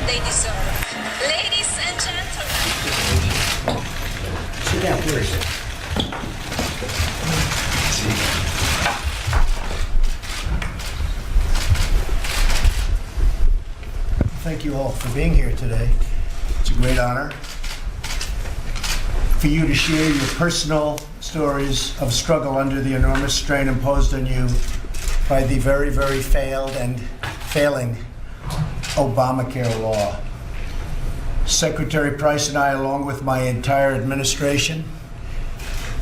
they deserve. Ladies and gentlemen. Sit down, please. Thank you all for being here today. It's a great honor for you to share your personal stories of struggle under the enormous strain imposed on you by the very, very failed and failing Obamacare law. Secretary Price and I, along with my entire administration,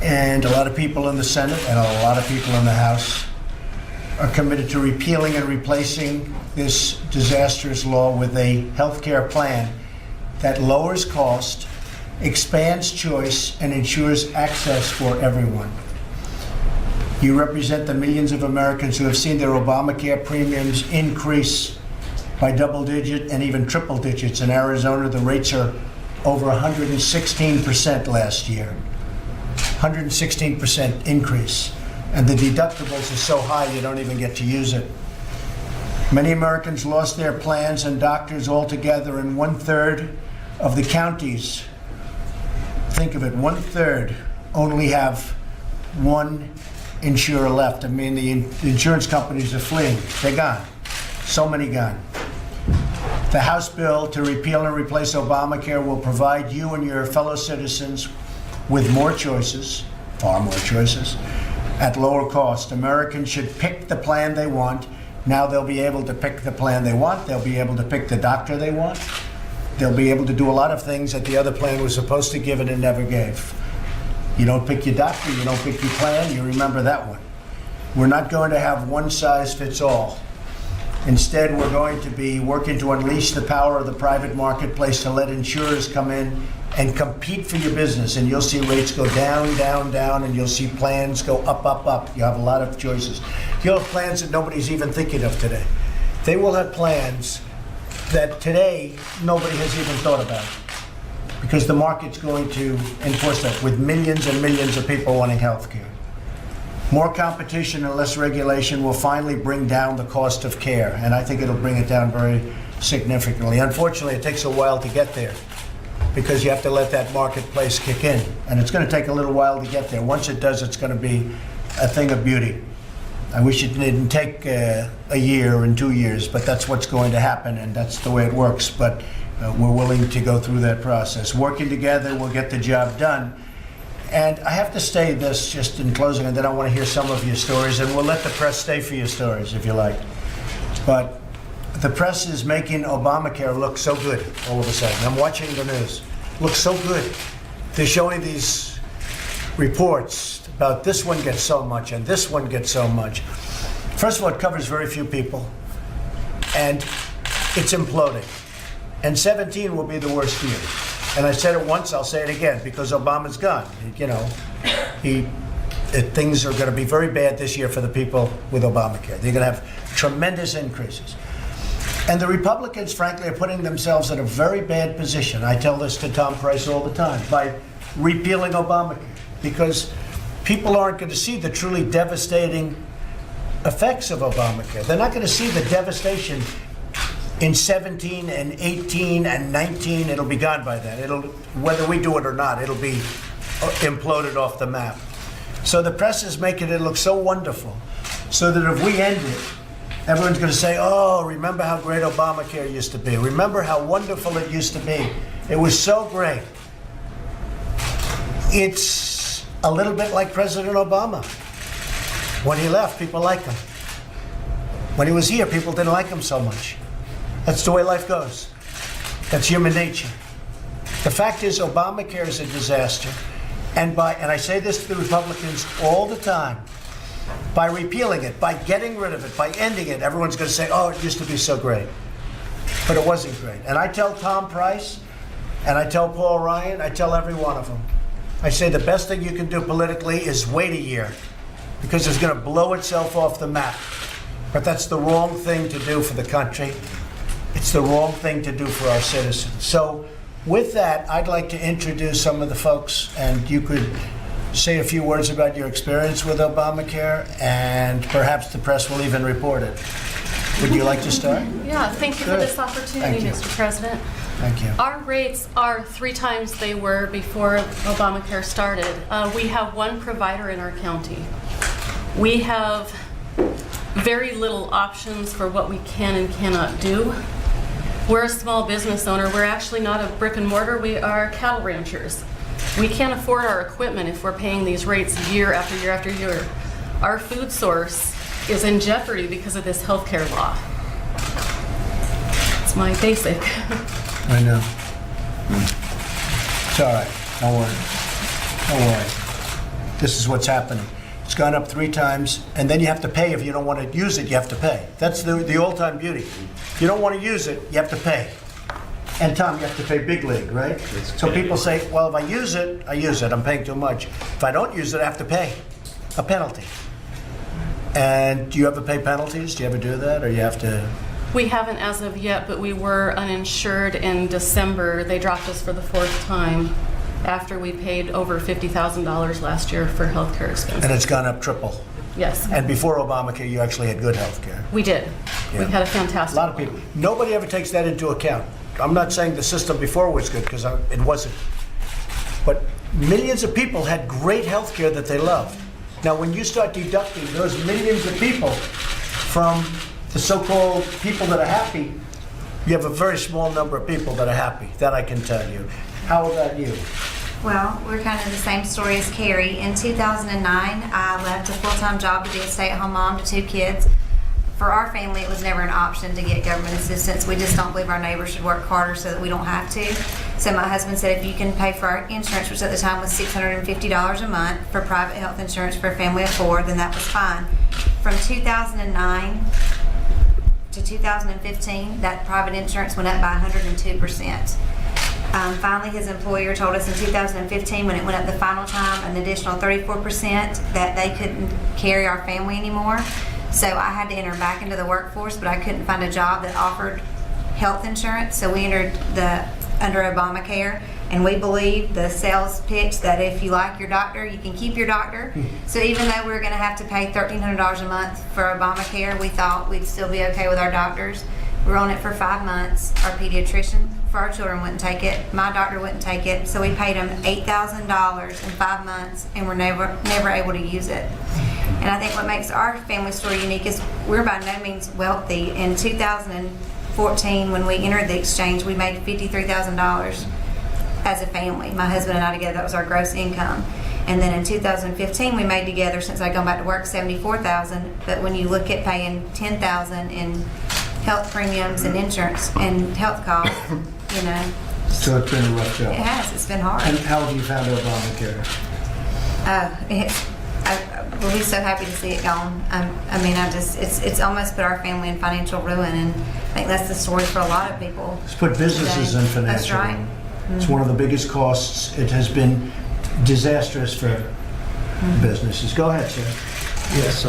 and a lot of people in the Senate and a lot of people in the House, are committed to repealing and replacing this disastrous law with a health care plan that lowers cost, expands choice, and ensures access for everyone. You represent the millions of Americans who have seen their Obamacare premiums increase by double digit and even triple digits. In Arizona, the rates are over 116% last year. 116% increase. And the deductibles are so high you don't even get to use it. Many Americans lost their plans and doctors altogether, and 1/3 of the counties, think of it, 1/3 only have one insurer left. I mean, the insurance companies are fleeing. They're gone. So many gone. The House bill to repeal and replace Obamacare will provide you and your fellow citizens with more choices, far more choices, at lower cost. Americans should pick the plan they want. Now they'll be able to pick the plan they want. They'll be able to pick the doctor they want. They'll be able to do a lot of things that the other plan was supposed to give and never gave. You don't pick your doctor, you don't pick your plan, you remember that one. We're not going to have one size fits all. Instead, we're going to be working to unleash the power of the private marketplace to let insurers come in and compete for your business. And you'll see rates go down, down, down, and you'll see plans go up, up, up. You have a lot of choices. You'll have plans that nobody's even thinking of today. They will have plans that today nobody has even thought about, because the market's going to enforce that with millions and millions of people wanting health care. More competition and less regulation will finally bring down the cost of care, and I think it'll bring it down very significantly. Unfortunately, it takes a while to get there, because you have to let that marketplace kick in, and it's going to take a little while to get there. Once it does, it's going to be a thing of beauty. I wish it didn't take a year and 2 years, but that's what's going to happen, and that's the way it works. But we're willing to go through that process. Working together, we'll get the job done. And I have to say this just in closing, and then I want to hear some of your stories, and we'll let the press stay for your stories if you like. But the press is making Obamacare look so good all of a sudden. I'm watching the news. Looks so good. They're showing these reports about this one gets so much and this one gets so much. First of all, it covers very few people, and it's imploding. And 17 will be the worst year. And I said it once, I'll say it again, because Obama's gone. You know, things are going to be very bad this year for the people with Obamacare. They're going to have tremendous increases. And the Republicans, frankly, are putting themselves in a very bad position. I tell this to Tom Price all the time, by repealing Obamacare, because people aren't going to see the truly devastating effects of Obamacare. They're not going to see the devastation in 17 and 18 and 19. It'll be gone by then. Whether we do it or not, it'll be imploded off the map. So the press is making it look so wonderful, so that if we end it, everyone's going to say, oh, remember how great Obamacare used to be. Remember how wonderful it used to be. It was so great. It's a little bit like President Obama. When he left, people liked him. When he was here, people didn't like him so much. That's the way life goes. That's human nature. The fact is, Obamacare is a disaster. And I say this to the Republicans all the time, by repealing it, by getting rid of it, by ending it, everyone's going to say, oh, it used to be so great. But it wasn't great. And I tell Tom Price, and I tell Paul Ryan, I tell every one of them, I say the best thing you can do politically is wait a year, because it's going to blow itself off the map. But that's the wrong thing to do for the country. It's the wrong thing to do for our citizens. So with that, I'd like to introduce some of the folks, and you could say a few words about your experience with Obamacare, and perhaps the press will even report it. Would you like to start? Yeah, thank you for Good. this opportunity, Thank you. Mr. President. Thank you. Our rates are 3 times they were before Obamacare started. We have one provider in our county. We have very little options for what we can and cannot do. We're a small business owner. We're actually not a brick and mortar. We are cattle ranchers. We can't afford our equipment if we're paying these rates year after year after year. Our food source is in jeopardy because of this healthcare law. It's my basic. I know. It's all right. Don't worry. Don't worry. This is what's happening. It's gone up 3 times, and then you have to pay. If you don't want to use it, you have to pay. That's the all-time beauty. If you don't want to use it, you have to pay. And Tom, you have to pay big league, right? So people say, well, if I use it, I use it. I'm paying too much. If I don't use it, I have to pay a penalty. And do you ever pay penalties? Do you ever do that, or you have to? We haven't as of yet, but we were uninsured in December. They dropped us for the 4th time after we paid over $50,000 last year for healthcare expenses. And it's gone up triple. Yes, And before Obamacare, you actually had good health care. we did. We Yeah. had a A fantastic. lot of people. Nobody ever takes that into account. I'm not saying the system before was good, because it wasn't. But millions of people had great health care that they loved. Now, when you start deducting those millions of people from the so-called people that are happy, you have a very small number of people that are happy. That I can tell you. How about you? Well, we're kind of the same story as Carrie. In 2009, I left a full-time job to be a stay-at-home mom to 2 kids. For our family, it was never an option to get government assistance. We just don't believe our neighbors should work harder so that we don't have to. So my husband said, if you can pay for our insurance, which at the time was $650 a month for private health insurance for a family of 4, then that was fine. From 2009 to 2015, that private insurance went up by 102%. Finally, his employer told us in 2015, when it went up the final time, an additional 34%, that they couldn't carry our family anymore. So I had to enter back into the workforce, but I couldn't find a job that offered health insurance. So we entered under Obamacare, and we believe the sales pitch that if you like your doctor, you can keep your doctor. So even though we were going to have to pay $1,300 a month for Obamacare, we thought we'd still be okay with our doctors. We were on it for 5 months. Our pediatrician for our children wouldn't take it. My doctor wouldn't take it. So we paid him $8,000 in 5 months, and we're never able to use it. And I think what makes our family story unique is we're by no means wealthy. In 2014, when we entered the exchange, we made $53,000 as a family. My husband and I together, that was our gross income. And then in 2015, we made together, since I'd gone back to work, $74,000. But when you look at paying $10,000 in health premiums and insurance and health costs, you know, So it's been a rough it job. has. It's been hard. And how have you found Obamacare? We're so happy to see it gone. It's almost put our family in financial ruin, and I think that's the story for a lot of people. It's put businesses in financial. That's right. ruin. It's one of the biggest costs. It has been disastrous for businesses. Go ahead, sir. Yes,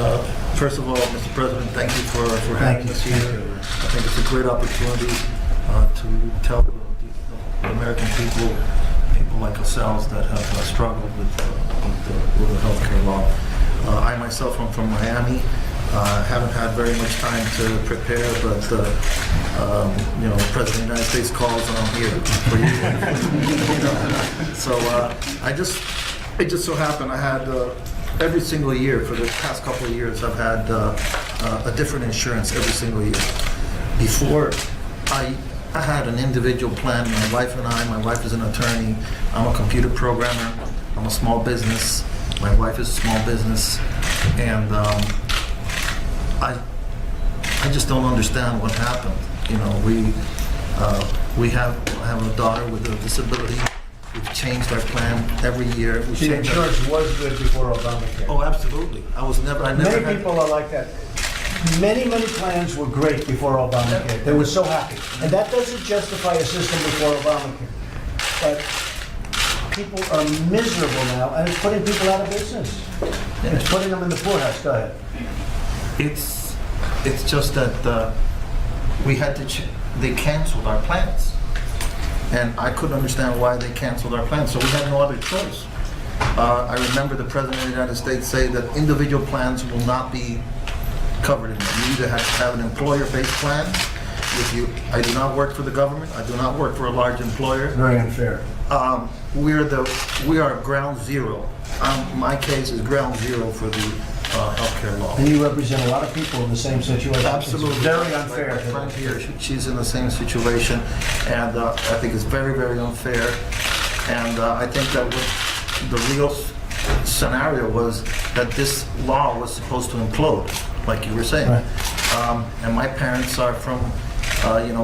first of all, Mr. President, thank you for having us Thank here. you. I think it's a great opportunity to tell the American people like ourselves that have struggled with the healthcare law. I myself am from Miami. Haven't had very much time to prepare, but you know, the President of the United States calls and I'm here for you. You know, so it just so happened I had every single year for the past couple of years I've had a different insurance every single year. Before I had an individual plan. My wife and my wife is an attorney. I'm a computer programmer. I'm a small business. My wife is a small business, and I just don't understand what happened. You know, I have a daughter with a disability. We've changed our plan every year. We The changed our- insurance was good before Obamacare. Oh, absolutely. I never Many had. people are like that. Many plans were great before Obamacare. They were so happy. And that doesn't justify a system before Obamacare. But people are miserable now, and it's putting people out of business. It's putting them in the poorhouse. Go ahead. It's just that we had to. They canceled our plans, and I couldn't understand why they canceled our plans. So we had no other choice. I remember the President of the United States say that individual plans will not be covered in there. You either have to have an employer-based plan. I do not work for the government. I do not work for a large employer. Very unfair. We are ground zero. My case is ground zero for the healthcare law. And you represent a lot of people in the same situation. Absolutely. It's very unfair. My friend here, she's in the same situation, and I think it's very, very unfair. And I think that what the real scenario was that this law was supposed to implode, like you were saying. Right. And my parents are from,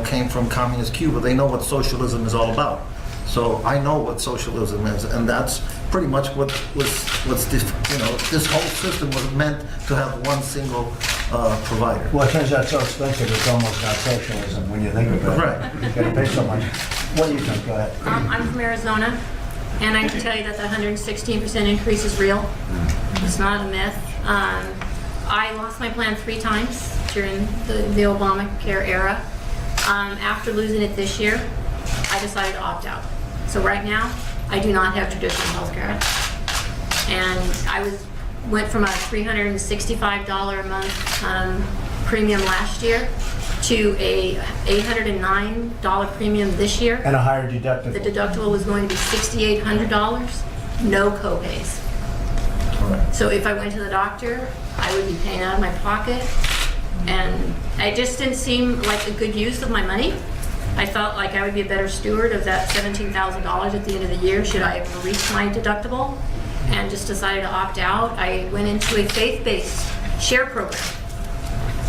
came from communist Cuba. They know what socialism is all about. So I know what socialism is, and that's pretty much this whole system was meant to have one single provider. Well, it turns out so expensive, it's almost not socialism when you think about it. Right. You've got to pay so much. What do you think? Go ahead. I'm from Arizona, and I can tell you that the 116% increase is real. It's not a myth. I lost my plan 3 times during the Obamacare era. After losing it this year, I decided to opt out. So right now, I do not have traditional health care. And I went from a $365 a month premium last year to a $809 premium this year. And a higher deductible. The deductible was going to be $6,800, no copays. So if I went to the doctor, I would be paying out of my pocket. And it just didn't seem like a good use of my money. I felt like I would be a better steward of that $17,000 at the end of the year should I ever reach my deductible, and just decided to opt out. I went into a faith-based share program,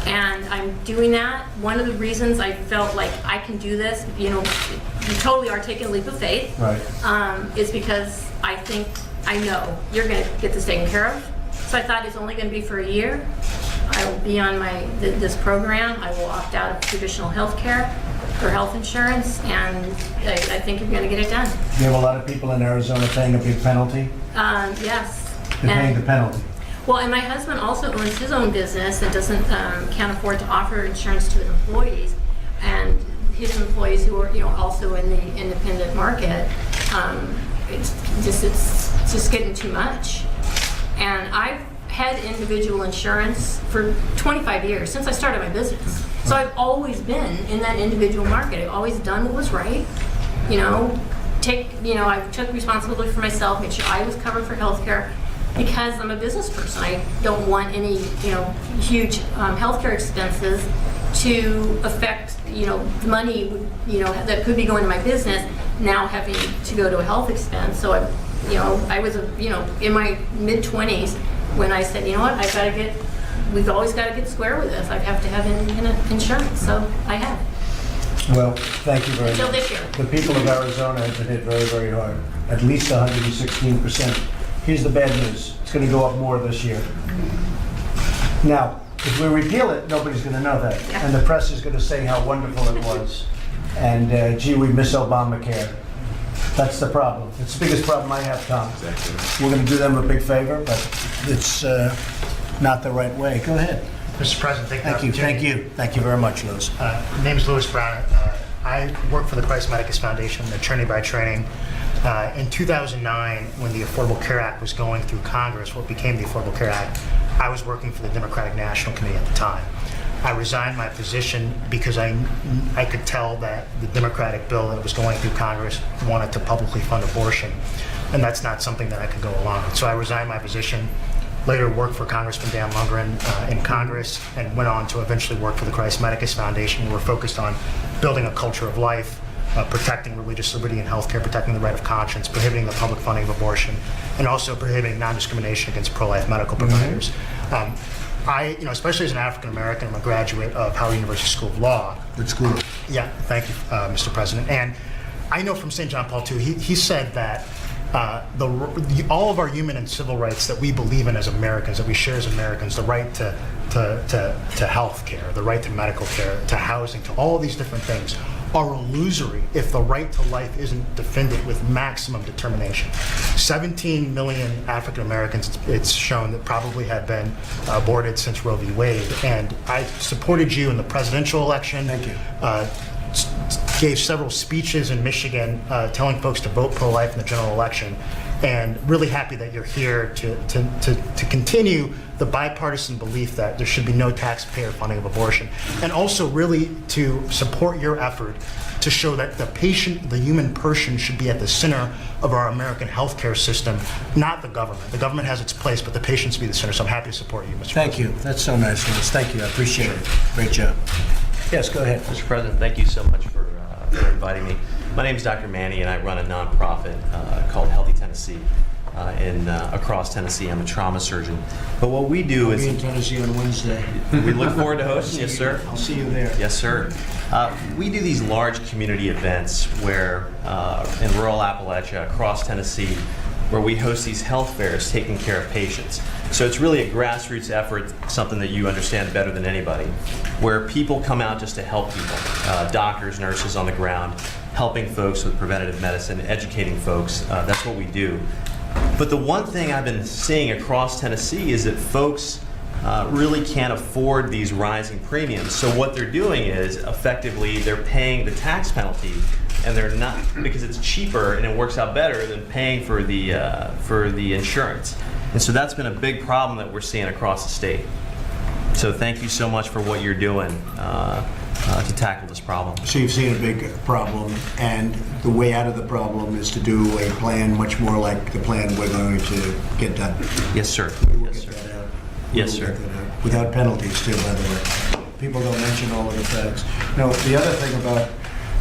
and I'm doing that. One of the reasons I felt like I can do this, you totally are taking a leap of faith, Right. is because I think I know you're going to get this taken care of. So I thought it's only going to be for a year. I will be on this program. I will opt out of traditional health care or health insurance, and I think you're going to get it done. You have a lot of people in Arizona paying a big penalty. Yes. They're paying the penalty. Well, and my husband also owns his own business and can't afford to offer insurance to his employees, and his employees who are also in the independent market. It's just getting too much. And I've had individual insurance for 25 years, since I started my business. So I've always been in that individual market. I've always done what was right. I took responsibility for myself, made sure I was covered for healthcare, because I'm a business person. I don't want any, huge healthcare expenses to affect, the money, that could be going to my business, now having to go to a health expense. So I was, in my mid-20s when I said, we've always got to get square with this. I have to have insurance, so I have. Well, thank you very much. Until this year. The people of Arizona have been hit very, very hard. At least 116%. Here's the bad news. It's going to go up more this year. Now, if we repeal it, nobody's going to know that. Yeah. And the press is going to say how wonderful it was. And gee, we miss Obamacare. That's the problem. It's the biggest problem I have, Tom. Exactly. We're going to do them a big favor, but it's not the right way. Go ahead. Mr. President, Thank you. Thank you very much, Louis. My name is Louis Brown. I work for the Christ Medicus Foundation, an attorney by training. In 2009, when the Affordable Care Act was going through Congress, what became the Affordable Care Act, I was working for the Democratic National Committee at the time. I resigned my position because I could tell that the Democratic bill that was going through Congress wanted to publicly fund abortion, and that's not something that I could go along with. So I resigned my position, later worked for Congressman Dan Lundgren in Congress, and went on to eventually work for the Christ Medicus Foundation. We're focused on building a culture of life, protecting religious liberty in healthcare, protecting the right of conscience, prohibiting the public funding of abortion, and also prohibiting non-discrimination against pro-life medical providers. I, especially as an African American, I'm a graduate of Howard University School of Law. Good school. Yeah, thank you, Mr. President. And I know from St. John Paul II, he said that all of our human and civil rights that we believe in as Americans, that we share as Americans, the right to health care, the right to medical care, to housing, to all of these different things, are illusory if the right to life isn't defended with maximum determination. 17 million African Americans, it's shown, that probably have been aborted since Roe v. Wade. And I supported you in the presidential election. Thank you. Gave several speeches in Michigan telling folks to vote pro-life in the general election. and really happy that you're here to continue the bipartisan belief that there should be no taxpayer funding of abortion, and also really to support your effort to show that the patient, the human person, should be at the center of our American healthcare system, not the government. The government has its place, but the patient should be the center. So I'm happy to support you, Mr. Thank you. That's so nice, Louis. Thank you. I appreciate it. Great job. Yes, go ahead. Mr. President, thank you so much for inviting me. My name is Dr. Manny, and I run a nonprofit called Healthy Tennessee across Tennessee. I'm a trauma surgeon. But what we do I'll is be in Tennessee on Wednesday. we look forward to hosting you, sir. I'll see you there. Yes, sir. We do these large community events where, in rural Appalachia, across Tennessee, where we host these health fairs taking care of patients. So it's really a grassroots effort, something that you understand better than anybody, where people come out just to help people, doctors, nurses on the ground, helping folks with preventative medicine, educating folks. That's what we do. But the one thing I've been seeing across Tennessee is that folks really can't afford these rising premiums. So what they're doing is effectively they're paying the tax penalty, and they're not, because it's cheaper and it works out better than paying for the insurance. And so that's been a big problem that we're seeing across the state. So thank you so much for what you're doing to tackle this problem. So you've seen a big problem, and the way out of the problem is to do a plan much more like the plan we're going to get done. Yes, sir. We will Yes, get sir. that out. Yes, We will sir. get that out. Without penalties, too, by the way. People don't mention all of the facts. No, the other thing about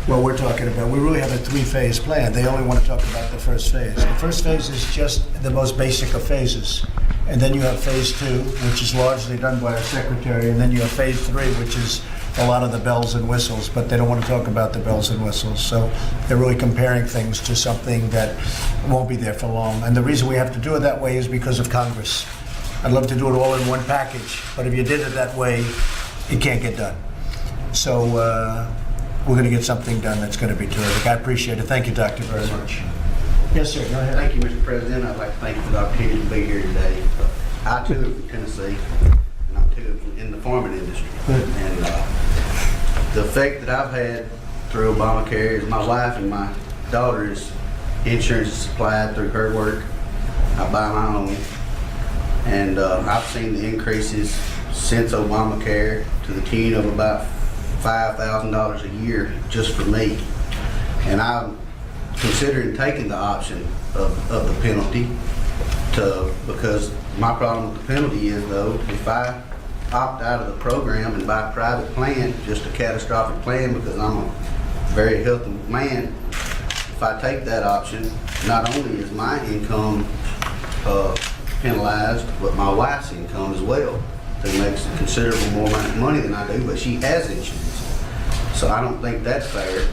what we're talking about, we really have a three-phase plan. They only want to talk about the first phase. The first phase is just the most basic of phases. And then you have phase 2, which is largely done by our secretary. And then you have phase 3, which is a lot of the bells and whistles, but they don't want to talk about the bells and whistles. So they're really comparing things to something that won't be there for long. And the reason we have to do it that way is because of Congress. I'd love to do it all in one package, but if you did it that way, it can't get done. So we're going to get something done that's going to be terrific. I appreciate it. Thank you, Doctor, very much. Yes, sir. Go ahead. Thank you, Mr. President. I'd like to thank you for the opportunity to be here today. I too am from Tennessee, and I'm too in the farming industry. And the effect that I've had through Obamacare is my wife and my daughter's insurance is supplied through her work. I buy my own. And I've seen the increases since Obamacare to the tune of about $5,000 a year just for me. And I'm considering taking the option of the penalty because my problem with the penalty is, though, if I opt out of the program and buy a private plan, just a catastrophic plan because I'm a very healthy man, if I take that option, not only is my income penalized, but my wife's income as well, who makes considerable more money than I do, but she has insurance. So I don't think that's fair,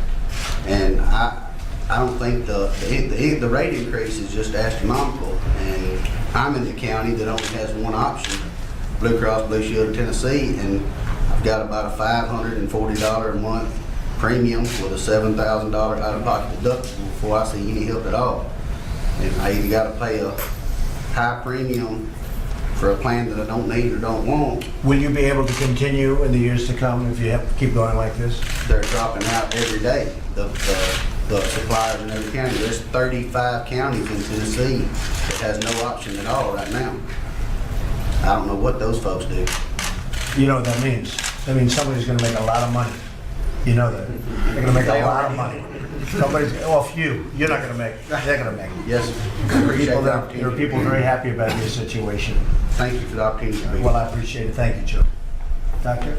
and I don't think the rate increase is just astronomical. And I'm in the county that only has one option, Blue Cross Blue Shield of Tennessee, and I've got about a $540 a month premium with a $7,000 out-of-pocket deductible before I see any help at all. And I either got to pay a high premium for a plan that I don't need or don't want. Will you be able to continue in the years to come if you have to keep going like this? They're dropping out every day. The suppliers in every county. There's 35 counties in Tennessee that has no option at all right now. I don't know what those folks do. You know what that means? That means somebody's going to make a lot of money. You know that. They're going to make a lot of money. Somebody's off you. You're not going to make it. They're going to make it. Yes, There are appreciate people the there are opportunity. people very happy about your situation. Thank you for the opportunity to be Well, here. I appreciate it. Thank you, Joe. Doctor?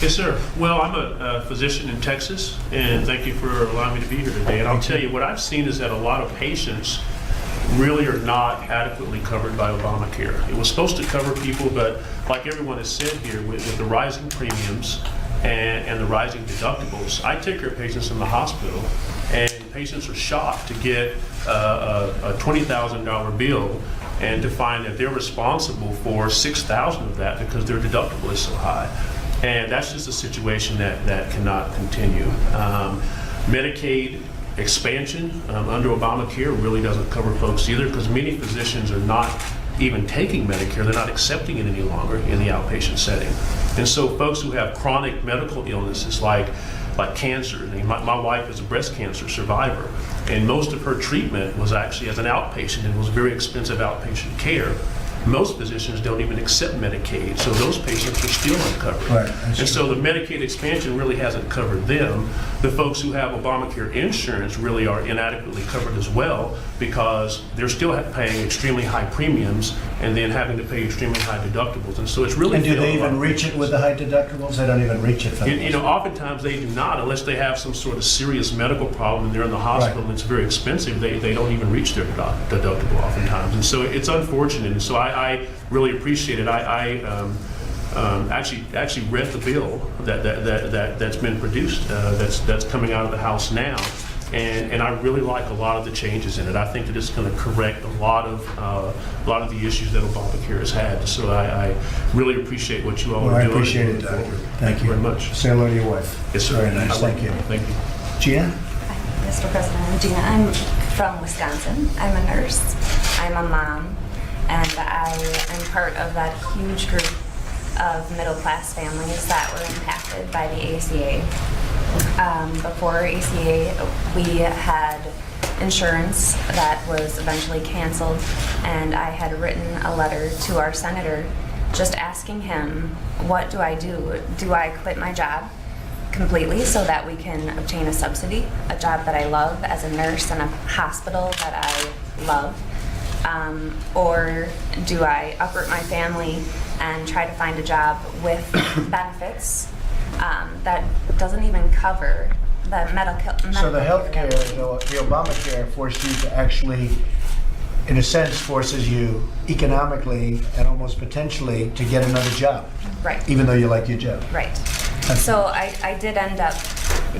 Yes, sir. Well, I'm a physician in Texas, and thank you for allowing me to be here today. And I'll tell you, what I've seen is that a lot of patients really are not adequately covered by Obamacare. It was supposed to cover people, but like everyone has said here, with the rising premiums and the rising deductibles, I take care of patients in the hospital, and patients are shocked to get a $20,000 bill and to find that they're responsible for $6,000 of that because their deductible is so high. And that's just a situation that cannot continue. Medicaid expansion under Obamacare really doesn't cover folks either, because many physicians are not even taking Medicare. They're not accepting it any longer in the outpatient setting. And so folks who have chronic medical illnesses like like cancer. I mean, my wife is a breast cancer survivor, and most of her treatment was actually as an outpatient, and was very expensive outpatient care. Most physicians don't even accept Medicaid, so those patients are still uncovered. Right, that's And so the Medicaid expansion really hasn't covered them. The folks who have Obamacare insurance really are inadequately covered as well, because they're still paying extremely high premiums and then having to pay extremely high deductibles. And so it's really And do failed they a lot even of reach it patients. with the high deductibles? They don't even reach it for You know, oftentimes they do not, unless they have some sort of serious medical problem and they're in the hospital Right. and it's very expensive. They don't even reach their deductible oftentimes, and so it's unfortunate. And so I really appreciate it. I actually read the bill that's been produced, that's coming out of the House now. And I really like a lot of the changes in it. I think that it's going to correct a lot of the issues that Obamacare has had. So I really appreciate what you all Well, are I doing. appreciate it, Doctor. Thank you very much. Say hello to your wife. Yes, sir. Very nice, I will. thank you. Thank you. Gina? Mr. President, I'm Gina. I'm from Wisconsin. I'm a nurse. I'm a mom. And I am part of that huge group of middle-class families that were impacted by the ACA. Before ACA, we had insurance that was eventually canceled, and I had written a letter to our senator just asking him, what do I do? Do I quit my job completely so that we can obtain a subsidy, a job that I love as a nurse in a hospital that I love? Or do I uproot my family and try to find a job with benefits that doesn't even cover the medical? So the healthcare, the Obamacare forced you to actually, in a sense, forces you economically and almost potentially to get another job, Right. even though you like your job. Right. So I did end up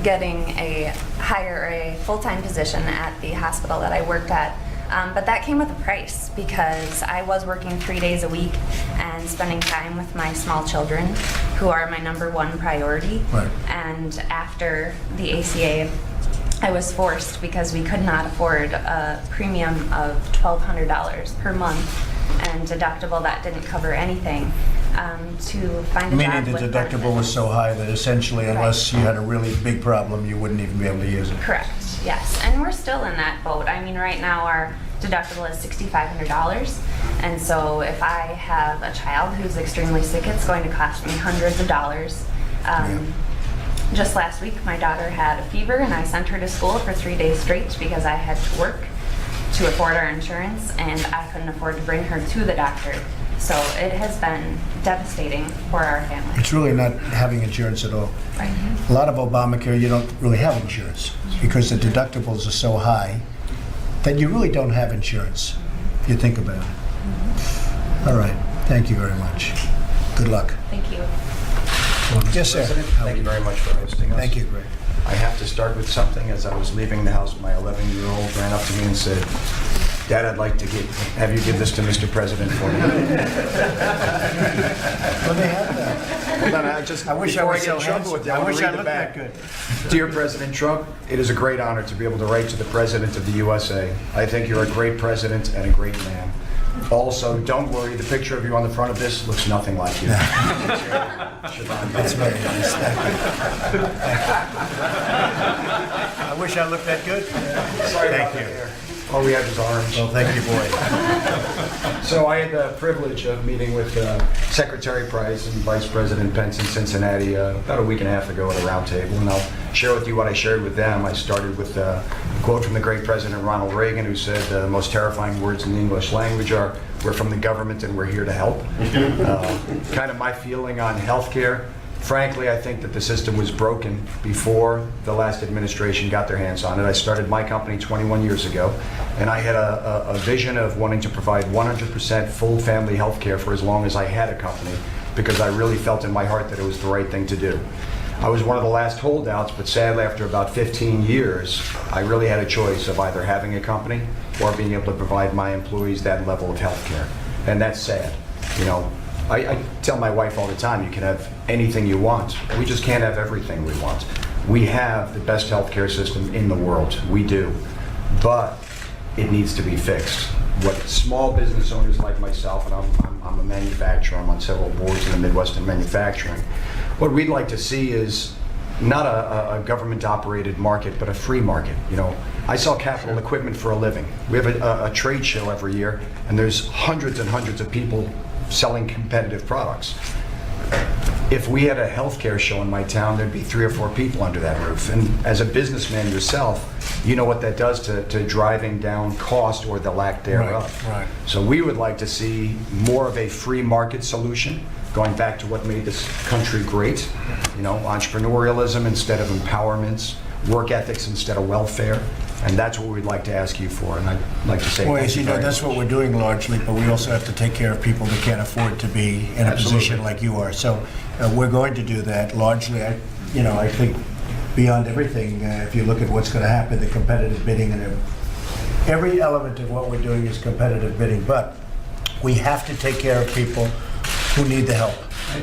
getting a full-time position at the hospital that I worked at. But that came with a price, because I was working 3 days a week and spending time with my small children, who are my number one priority. Right. And after the ACA, I was forced, because we could not afford a premium of $1,200 per month and deductible that didn't cover anything, to find a job Meaning the with deductible was benefits. so high that essentially, unless you had a really big problem, you wouldn't even be able to use it. Correct, yes. And we're still in that boat. I mean, right now our deductible is $6,500. And so if I have a child who's extremely sick, it's going to cost me hundreds of dollars. Just last week, my daughter had a fever, and I sent her to school for 3 days straight because I had to work to afford our insurance, and I couldn't afford to bring her to the doctor. So it has been devastating for our family. It's really not having insurance at all. Right. A lot of Obamacare, you don't really have insurance because the deductibles are so high that you really don't have insurance, if you think about it. All right, thank you very much. Good luck. Thank you. Yes, sir. President, thank you very much for hosting us. Thank you, Greg. I have to start with something. As I was leaving the house, my 11-year-old ran up to me and said, "Dad, I'd like to have you give this to Mr. President for me." Let me have that. Hold on, I wish I before was get in so trouble with you, handsome. I wanna wish I read the looked back. that good. Dear President Trump, it is a great honor to be able to write to the President of the USA. I think you're a great president and a great man. Also, don't worry, the picture of you on the front of this looks nothing like you. That's very nice. Thank you. I wish I looked that good. Sorry Thank about you. that there. All we have is orange. Well, thank you, boy. So I had the privilege of meeting with Secretary Price and Vice President Pence in Cincinnati about a week and a half ago at a round table, and I'll share with you what I shared with them. I started with a quote from the great President Ronald Reagan, who said the most terrifying words in the English language are, "We're from the government and we're here to help." Kind of my feeling on healthcare. Frankly, I think that the system was broken before the last administration got their hands on it. I started my company 21 years ago, and I had a vision of wanting to provide 100% full family health care for as long as I had a company, because I really felt in my heart that it was the right thing to do. I was one of the last holdouts, but sadly, after about 15 years, I really had a choice of either having a company or being able to provide my employees that level of health care. And that's sad. You know, I tell my wife all the time, you can have anything you want. We just can't have everything we want. We have the best healthcare system in the world. We do. But it needs to be fixed. What small business owners like myself, and I'm a manufacturer, I'm on several boards in the Midwestern manufacturing, what we'd like to see is not a government-operated market, but a free market. You know, I sell capital equipment for a living. We have a trade show every year, and there's hundreds and hundreds of people selling competitive products. If we had a healthcare show in my town, there'd be 3 or 4 people under that roof. And as a businessman yourself, you know what that does to driving down cost or the lack thereof. Right. So we would like to see more of a free market solution, going back to what made this country great. You know, entrepreneurialism instead of empowerments, work ethics instead of welfare. And that's what we'd like to ask you for. And I'd like to say Well, thank as you know, very that's much. what we're doing largely, but we also have to take care of people that can't afford to be in a position like you are. So we're going to do that largely. I think beyond everything, if you look at what's going to happen, the competitive bidding and every element of what we're doing is competitive bidding. But we have to take care of people who need the help.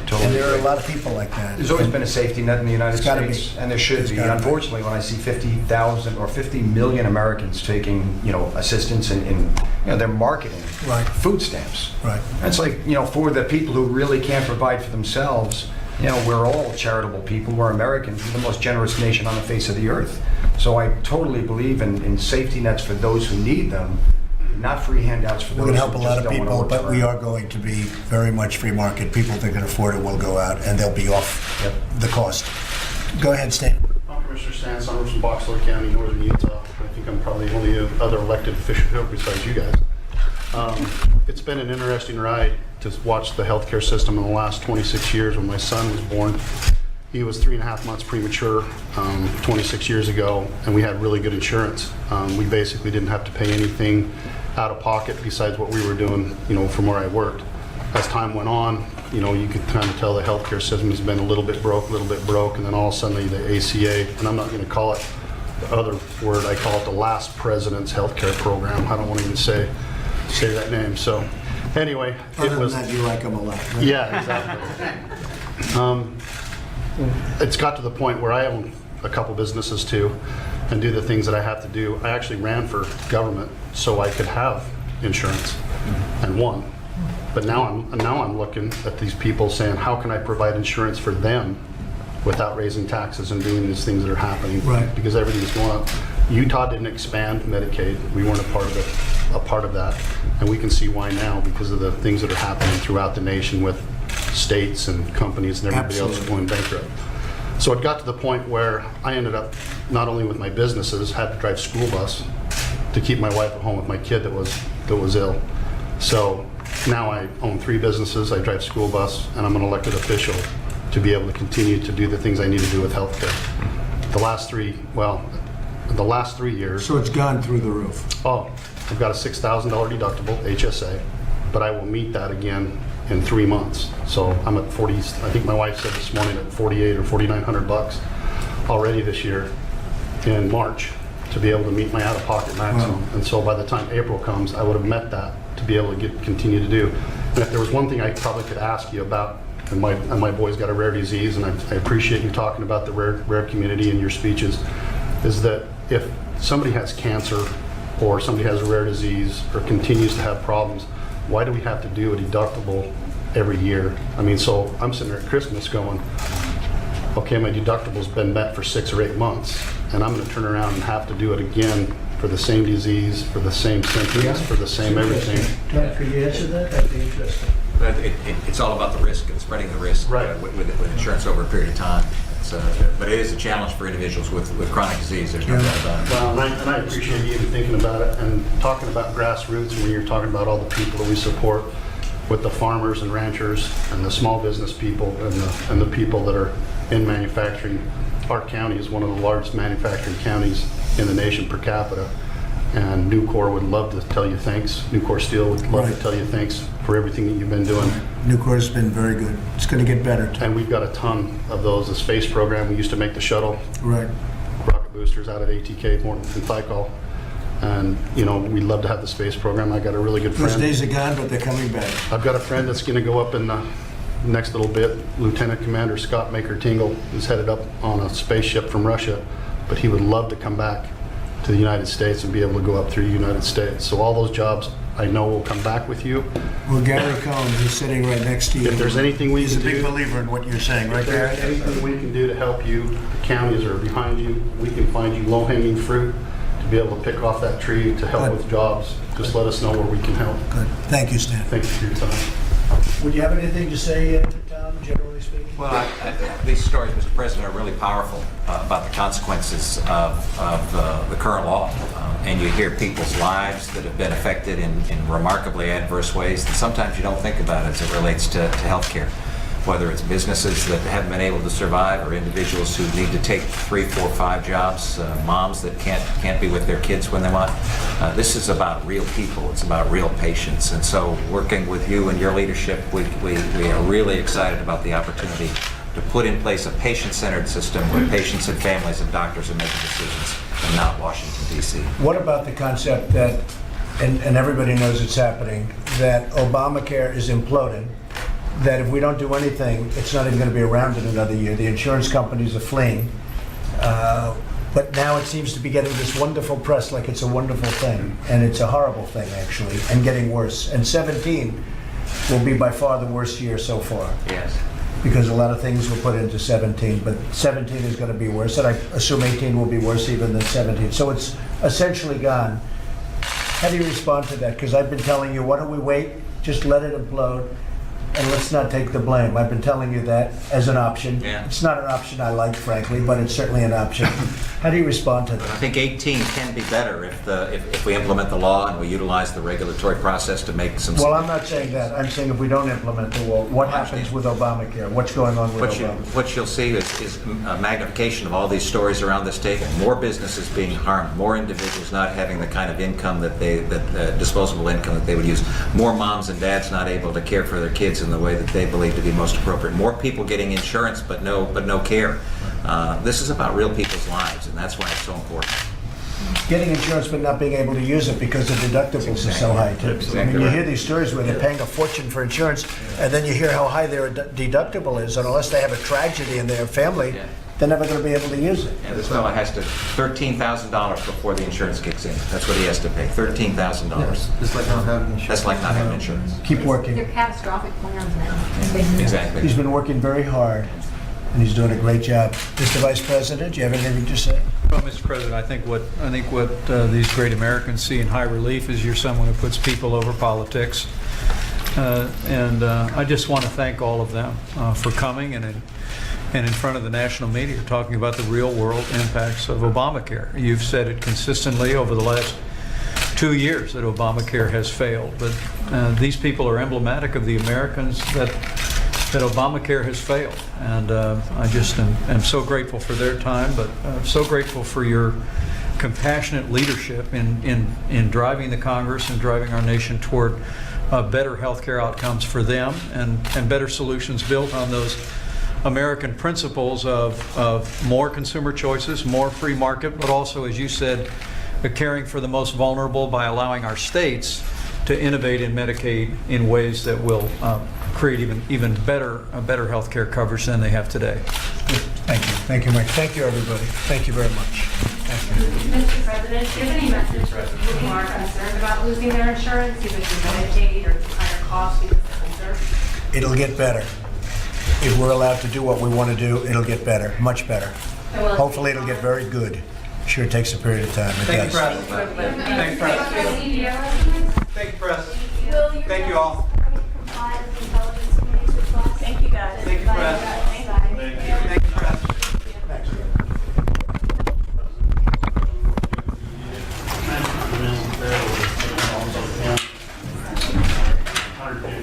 Totally And there are a agree. lot of people like that. There's always been a safety net in the United It's gotta States, be. and there should It's be. gotta be. Unfortunately, when I see 50,000 or 50 million Americans taking, assistance in their marketing, Right. food stamps. Right. That's like, for the people who really can't provide for themselves, we're all charitable people. We're Americans. We're the most generous nation on the face of the earth. So I totally believe in safety nets for those who need them, not free handouts for We're those going to who help a just lot of don't want to people, work but for we it. are going to be very much free market. People that can afford it will go out, and they'll be off the cost. Go ahead, Stan. I'm Commissioner Stantz. I'm from Boxler County, northern Utah. I think I'm probably the only other elected official here besides you guys. It's been an interesting ride to watch the healthcare system in the last 26 years. When my son was born, he was 3.5 months premature 26 years ago, and we had really good insurance. We basically didn't have to pay anything out of pocket besides what we were doing, from where I worked. As time went on, you could kind of tell the healthcare system has been a little bit broke, and then all of a sudden the ACA, and I'm not going to call it the other word, I call it the last president's healthcare program. I don't want to even say that name. So anyway, Other than that, you like them a lot, right? yeah, exactly. It's got to the point where I own a couple businesses too and do the things that I have to do. I actually ran for government so I could have insurance and won. But now I'm looking at these people saying, how can I provide insurance for them without raising taxes and doing these things that are happening? Right. Because everything's going up. Utah didn't expand Medicaid. We weren't a part of that. And we can see why now because of the things that are happening throughout the nation with states and companies and everybody else Absolutely. going bankrupt. So it got to the point where I ended up, not only with my businesses, had to drive school bus to keep my wife at home with my kid that was ill. So now I own 3 businesses, I drive school bus, and I'm an elected official to be able to continue to do the things I need to do with healthcare. The last 3 years, So it's gone through the roof. I've got a $6,000 deductible, HSA, but I will meet that again in 3 months. So I'm at 40, I think my wife said this morning, at 48 or 4,900 bucks already this year in March to be able to meet my out-of-pocket maximum. And so by the time April comes, I would have met that to be able to continue to do. And if there was one thing I probably could ask you about, and my boy's got a rare disease, and I appreciate you talking about the rare community in your speeches, is that if somebody has cancer or somebody has a rare disease or continues to have problems, why do we have to do a deductible every year? I mean, so I'm sitting there at Christmas going, okay, my deductible's been met for 6 or 8 months, and I'm going to turn around and have to do it again for the same disease, for the same symptoms, for the same everything. Matt, could you answer that? That'd be interesting. But it's all about the risk and spreading the risk with insurance over a period of time. But it is a challenge for individuals with chronic disease. There's no doubt about it. Well, and I appreciate you even thinking about it and talking about grassroots when you're talking about all the people that we support with the farmers and ranchers and the small business people and the people that are in manufacturing. Our county is one of the largest manufacturing counties in the nation per capita. And Nucor would love to tell you thanks. Nucor Steel would love to tell you thanks for everything that you've been doing. Nucor's been very good. It's going to get better, too. And we've got a ton of those. The space program, we used to make the shuttle Right. rocket boosters out at ATK, Morton and Thiokol. And, we'd love to have the space program. I got a really good friend. Those days are gone, but they're coming back. I've got a friend that's going to go up in the next little bit. Lieutenant Commander Scott Maker-Tingle is headed up on a spaceship from Russia, but he would love to come back to the United States and be able to go up through the United States. So all those jobs I know will come back with you. Well, Gary Cohn, who's sitting right next to you. If there's anything we He's can a big do, believer in what you're saying, right if there's Gary? anything we can do to help you, the counties are behind you. We can find you low-hanging fruit to be able to pick off that tree to help Good. with jobs. Just let us know where we can help. Good. Thank you, Stan. Thank you for your time. Would you have anything to say, Tom, generally speaking? Well, these stories, Mr. President, are really powerful about the consequences of the current law. And you hear people's lives that have been affected in remarkably adverse ways that sometimes you don't think about as it relates to health care. Whether it's businesses that haven't been able to survive or individuals who need to take 3, 4, 5 jobs, moms that can't be with their kids when they want. This is about real people. It's about real patients. And so working with you and your leadership, we are really excited about the opportunity to put in place a patient-centered system where patients and families and doctors are making decisions and not Washington, D.C. What about the concept that, and everybody knows it's happening, that Obamacare is imploding, that if we don't do anything, it's not even going to be around in another year. The insurance companies are fleeing. But now it seems to be getting this wonderful press like it's a wonderful thing. And it's a horrible thing, actually, and getting worse. And 17 will be by far the worst year so far. Yes. Because a lot of things were put into 17, but 17 is going to be worse, and I assume 18 will be worse even than 17. So it's essentially gone. How do you respond to that? Because I've been telling you, why don't we wait, just let it implode, and let's not take the blame. I've been telling you that as an option. Yeah. It's not an option I like, frankly, but it's certainly an option. How do you respond to I that? think 18 can be better if we implement the law and we utilize the regulatory process to make some. Well, I'm not saying that. I'm saying if we don't implement the law, what happens with Obamacare? What's going on with Obamacare? What you'll see is a magnification of all these stories around this table. More businesses being harmed, more individuals not having the kind of income that disposable income that they would use, more moms and dads not able to care for their kids in the way that they believe to be most appropriate, more people getting insurance but no care. This is about real people's lives, and that's why it's so important. Getting insurance but not being able to use it because the deductibles are so high too. I mean, you hear these stories where they're paying a fortune for insurance, and then you hear how high their deductible is, and unless they have a tragedy in their family, they're never going to be able to use it. Yeah, this fellow has to $13,000 before the insurance kicks in. That's what he has to pay, $13,000. It's like not having insurance. That's like not having insurance. Keep working. They're catastrophic plans now. Exactly. He's been working very hard, and he's doing a great job. Mr. Vice President, do you have anything to say? Well, Mr. President, I think what these great Americans see in high relief is you're someone who puts people over politics. And I just want to thank all of them for coming and in front of the national media talking about the real world impacts of Obamacare. You've said it consistently over the last 2 years that Obamacare has failed, but these people are emblematic of the Americans that Obamacare has failed. And I just am so grateful for their time, but so grateful for your compassionate leadership in driving the Congress and driving our nation toward better health care outcomes for them and better solutions built on those American principles of more consumer choices, more free market, but also, as you said, caring for the most vulnerable by allowing our states to innovate in Medicaid in ways that will create even better health care coverage than they have today. Thank you. Thank you, Mike. Thank you, everybody. Thank you very much. Thank you. Mr. President, do you have any message to people who are concerned about losing their insurance, either through Medicaid or through higher costs because they're concerned? It'll get better. If we're allowed to do what we want to do, it'll get better, much better. Hopefully, it'll get very good. Sure, it takes a period of time. It Thank you, does. President. Thank you, President. Thank you, President. Thank you all. Thank you, guys. Thank you, President. Thank you, President.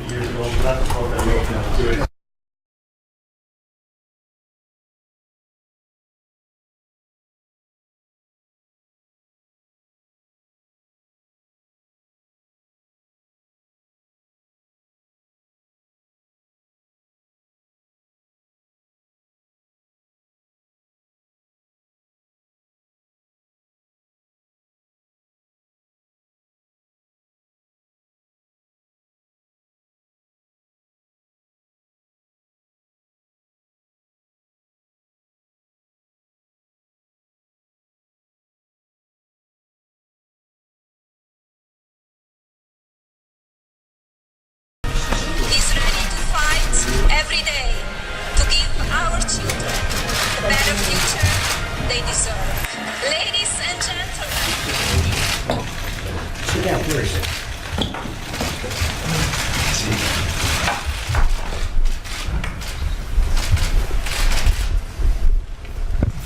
Years ago, that's what I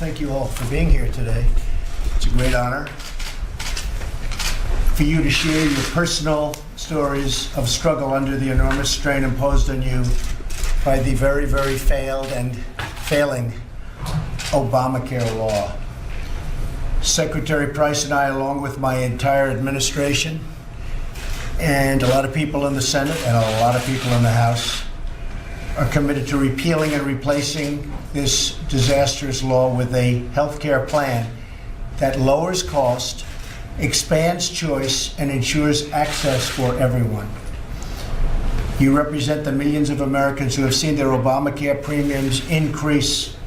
thank you all for being here today. It's a great honor for you to share your personal stories of struggle under the enormous strain imposed on you by the very, very failed and failing Obamacare law. Secretary Price and I, along with my entire administration, and a lot of people in the Senate and a lot of people in the House, are committed to repealing and replacing this disastrous law with a health care plan that lowers cost, expands choice, and ensures access for everyone. You represent the millions of Americans who have seen their Obamacare premiums increase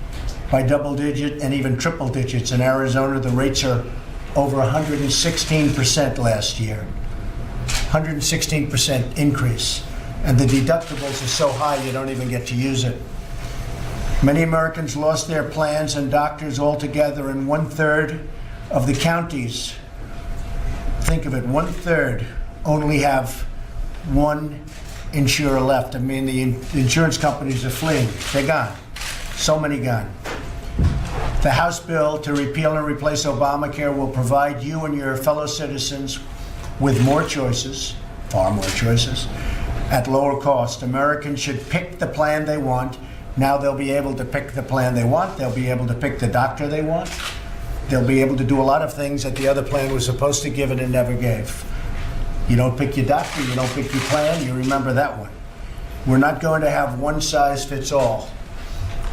by double digit and even triple digits. In Arizona, the rates are over 116% last year. 116% increase. And the deductibles are so high you don't even get to use it. Many Americans lost their plans and doctors altogether, and 1/3 of the counties, think of it, 1/3 only have one insurer left. I mean, the insurance companies are fleeing. They're gone. So many gone. The House bill to repeal and replace Obamacare will provide you and your fellow citizens with more choices, far more choices, at lower cost. Americans should pick the plan they want. Now they'll be able to pick the plan they want. They'll be able to pick the doctor they want. They'll be able to do a lot of things that the other plan was supposed to give and never gave. You don't pick your doctor, you don't pick your plan, you remember that one. We're not going to have one size fits all.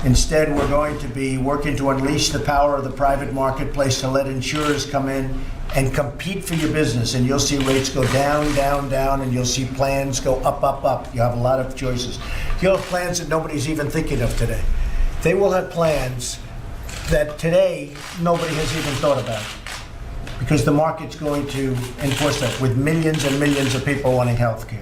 Instead, we're going to be working to unleash the power of the private marketplace to let insurers come in and compete for your business. And you'll see rates go down, down, down, and you'll see plans go up, up, up. You have a lot of choices. You'll have plans that nobody's even thinking of today. They will have plans that today nobody has even thought about, because the market's going to enforce that with millions and millions of people wanting health care.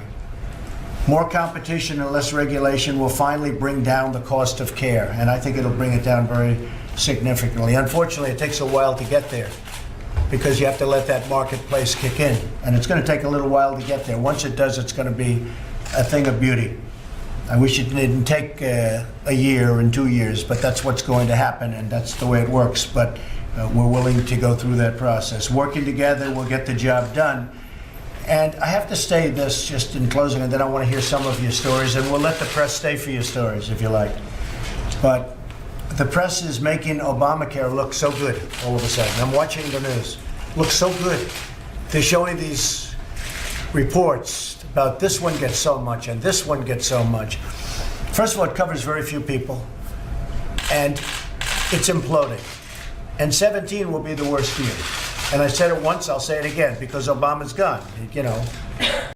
More competition and less regulation will finally bring down the cost of care, and I think it'll bring it down very significantly. Unfortunately, it takes a while to get there because you have to let that marketplace kick in, and it's going to take a little while to get there. Once it does, it's going to be a thing of beauty. I wish it didn't take a year and 2 years, but that's what's going to happen, and that's the way it works. But we're willing to go through that process. Working together, we'll get the job done. And I have to say this just in closing, and then I want to hear some of your stories, and we'll let the press stay for your stories if you like. But the press is making Obamacare look so good all of a sudden. I'm watching the news. Looks so good. They're showing these reports about this one gets so much and this one gets so much. First of all, it covers very few people, and it's imploding. And 17 will be the worst year. And I said it once, I'll say it again, because Obama's gone, you know.